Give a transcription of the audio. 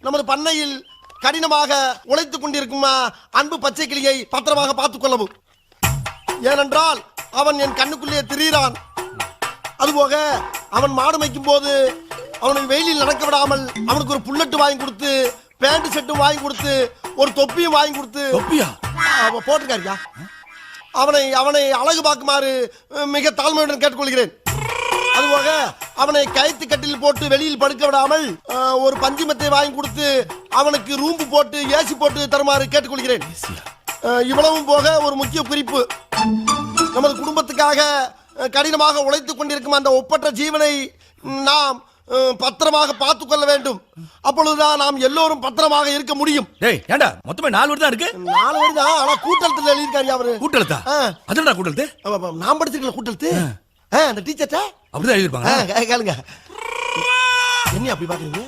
நமது பண்ணையில் கடினமாக உழைத்துக் கொண்டிருக்கும் அன்பு பச்சை கிளியை பத்திரமாக பார்த்துக் கொள்ளவும். ஏனென்றால் அவன் என் கண்ணுக்குள்ளே திரிகிறான். அதுபோக அவன் மாடு மேய்க்கும் போது அவனை வெயிலில் நடக்க விடாமல் அவனுக்கு ஒரு புல்லட்டு வாங்கி கொடுத்து, பேண்ட் செட்டும் வாங்கி கொடுத்து, ஒரு தொப்பியும் வாங்கி கொடுத்து போட்டிருக்காருயா. அவனை அவனை அழகு பார்க்குமாறு மிக தாழ்மையுடன் கேட்டுக்கொள்கிறேன். அதுபோக அவனை கயிற்று கட்டில் போட்டு வெளியில் படுக்க விடாமல் ஒரு பஞ்சு மெத்தை வாங்கி கொடுத்து அவனுக்கு ரூம்பு போட்டு ஏசி போட்டு தருமாறு கேட்டுக்கொள்கிறேன். இவ்வளவும் போக ஒரு முக்கிய குறிப்பு, நமது குடும்பத்துக்காக கடினமாக உழைத்துக் கொண்டிருக்கும் அந்த ஒப்பற்ற ஜீவனை நாம் பத்திரமாக பார்த்துக் கொள்ள வேண்டும். அப்பொழுதுதான் நாம் எல்லோரும் பத்திரமாக இருக்க முடியும். ஏண்டா மொத்தமே 4 வரி தான் இருக்கு. 4 வரி தான், ஆனா கூட்டத்தில் எழுதியிருக்காரு அவரு. கூட்டலத்தா? அதுடா கூட்டலத்து? நான் படிச்சிருக்கல கூட்டலத்து. அந்த டீச்சர்ட்ட அப்படிதான் எழுதிருப்பாங்க. கேளுங்க. என்ன அப்படி பாக்குறீங்க?